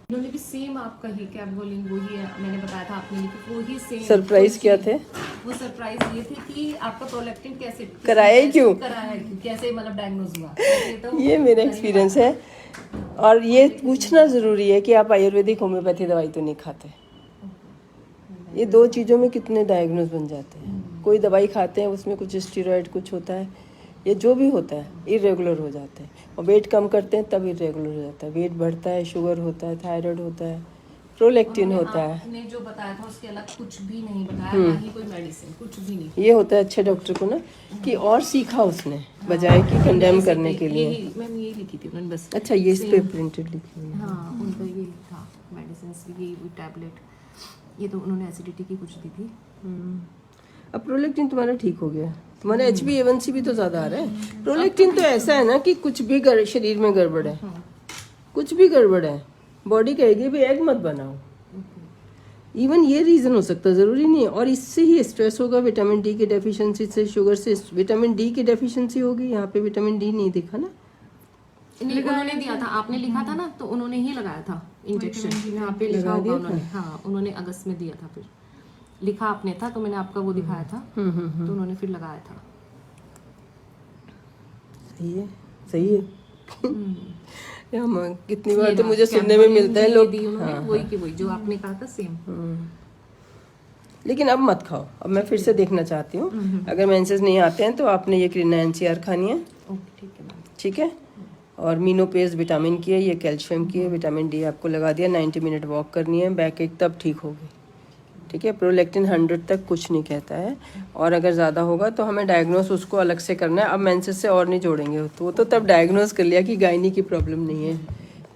उन्होंने भी सेम आपका ही क्या बोलेंगे वही है, मैंने बताया था आपने लिखी वही सेम। सरप्राइज क्या थे? वो सरप्राइज ये थे कि आपका प्रोलैक्टिन कैसे कराया क्यों? कराया क्यों, कैसे मतलब डायग्नोज हुआ, ये तो ये मेरा एक्सपीरियंस है। और ये पूछना ज़रूरी है कि आप आयुर्वेदिक होम्योपैथी दवाई तो नहीं खाते। ये दो चीज़ों में कितने डायग्नोज बन जाते हैं। कोई दवाई खाते हैं उसमें कुछ स्टीरॉयड कुछ होता है, ये जो भी होता है इरेगुलर हो जाते हैं। और वेट कम करते हैं तब इरेगुलर हो जाता है, वेट बढ़ता है, शुगर होता है, थायराइड होता है, प्रोलैक्टिन होता है। आपने जो बताया था उसके अलग कुछ भी नहीं बताया, ना ही कोई मेडिसिन, कुछ भी नहीं। ये होता है अच्छे डॉक्टर को ना कि और सीखा उसने बजाय कि कंडेम करने के लिए। यही मैम यही लिखी थी उन्होंने बस। अच्छा, ये इस पे प्रिंटेड लिखी हुई है। हाँ उनका ये था मेडिसिन भी, यही टैबलेट, ये तो उन्होंने एसिडिटी की कुछ दी थी। अब प्रोलैक्टिन तुम्हारा ठीक हो गया, तुम्हारा HbA1c भी तो ज़्यादा आ रहा है। प्रोलैक्टिन तो ऐसा है ना कि कुछ भी शरीर में गड़बड़ है, कुछ भी गड़बड़ है, बॉडी कहेगी भी एग मत बनाओ। इवन ये रीज़न हो सकता है, ज़रूरी नहीं है। और इससे ही स्ट्रेस होगा, विटामिन डी की डेफिशिएंसी से, शुगर से विटामिन डी की डेफिशिएंसी होगी। यहाँ पे विटामिन डी नहीं दिखा ना, उन्होंने दिया था, आपने लिखा था ना, तो उन्होंने ही लगाया था इंजेक्शन, यहाँ पे लिखा होगा उन्होंने। हाँ उन्होंने अगस्त में दिया था, फिर लिखा आपने था तो मैंने आपका वो दिखाया था, तो उन्होंने फिर लगाया था। सही है, सही है। कितनी बार तो मुझे सुनने में मिलता है लोग, वही की वही जो आपने कहा था सेम। लेकिन अब मत खाओ। अब मैं फिर से देखना चाहती हूँ, अगर मेंसेस नहीं आते हैं तो आपने ये क्रीना NCR खानी है, ठीक है मैम। ठीक है। और मीनोपेज विटामिन की है, ये कैल्शियम की है, विटामिन डी आपको लगा दिया। 90 मिनट वॉक करनी है, बैक एक तब ठीक होगी, ठीक है। प्रोलैक्टिन 100 तक कुछ नहीं कहता है, और अगर ज़्यादा होगा तो हमें डायग्नोस उसको अलग से करना है। अब मेंसेस से और नहीं जोड़ेंगे, तो वो तो तब डायग्नोस कर लिया कि गायनी की प्रॉब्लम नहीं है,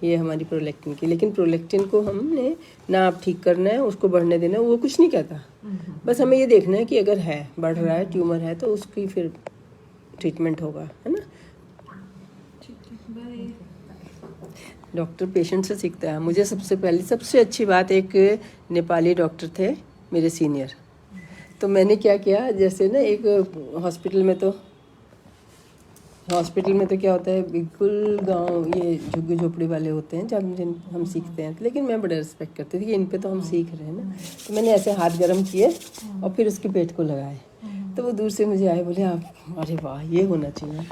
ये हमारी प्रोलैक्टिन की। लेकिन प्रोलैक्टिन को हमने ना आप ठीक करना है, उसको बढ़ने देना है, वो कुछ नहीं कहता। बस हमें ये देखना है कि अगर है, बढ़ रहा है, ट्यूमर है, तो उसकी फिर ट्रीटमेंट होगा, है ना। डॉक्टर पेशेंट से सीखता है। मुझे सबसे पहले सबसे अच्छी बात, एक नेपाली डॉक्टर थे मेरे सीनियर, तो मैंने क्या किया, जैसे ना एक हॉस्पिटल में तो क्या होता है, बिल्कुल गांव, ये झुग्गी झोपड़ी वाले होते हैं जब जिन हम सीखते हैं। लेकिन मैं बड़ा रिस्पेक्ट करती थी कि इन पे तो हम सीख रहे हैं ना। तो मैंने ऐसे हाथ गर्म किए और फिर उसके पेट को लगाए, तो वो दूर से मुझे आए, बोले आप, अरे वाह, ये होना चाहिए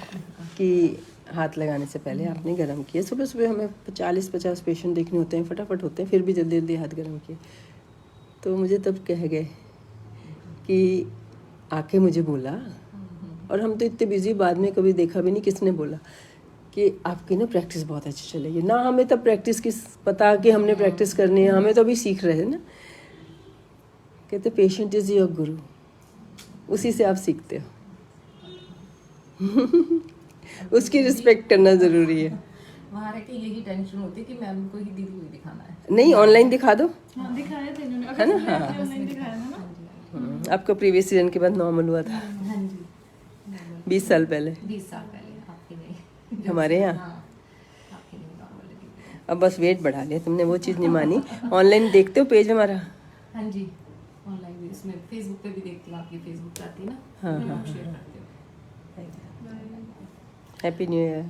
कि हाथ लगाने से पहले आपने गर्म किए। सुबह सुबह हमें 40-50 पेशेंट देखने होते हैं, फटाफट होते हैं, फिर भी जल्दी जल्दी हाथ गर्म किए। तो मुझे तब कह गए कि आके मुझे बोला, और हम तो इतने बिजी, बाद में कभी देखा भी नहीं किसने बोला कि आपकी ना प्रैक्टिस बहुत अच्छी चलेगी ना। हमें तब प्रैक्टिस किस पता कि हमने प्रैक्टिस करनी है, हमें तो अभी सीख रहे हैं ना। कहते पेशेंट इज योर गुरु, उसी से आप सीखते हो। उसकी रिस्पेक्ट करना ज़रूरी है। वहाँ रह के यही टेंशन होती है कि मैम को ही दीदी को ही दिखाना है। नहीं, ऑनलाइन दिखा दो, हाँ दिखाया था इन्होंने, है ना। हाँ, ऑनलाइन दिखाया था ना। आपका प्रीवियस सीजन के बाद नॉर्मल हुआ था, हाँ जी 20 साल पहले 20 साल पहले, आपके नहीं, हमारे यहाँ। आपके नहीं नॉर्मल है। अब बस वेट बढ़ा लिया तुमने, वो चीज़ नहीं मानी। ऑनलाइन देखते हो पेज हमारा? हाँ जी ऑनलाइन भी, उसमें फेसबुक पे भी देखती हूँ, आपकी फेसबुक पे आती है ना, हाँ, उसमें हाँ, आप शेयर करते हो। Happy new year.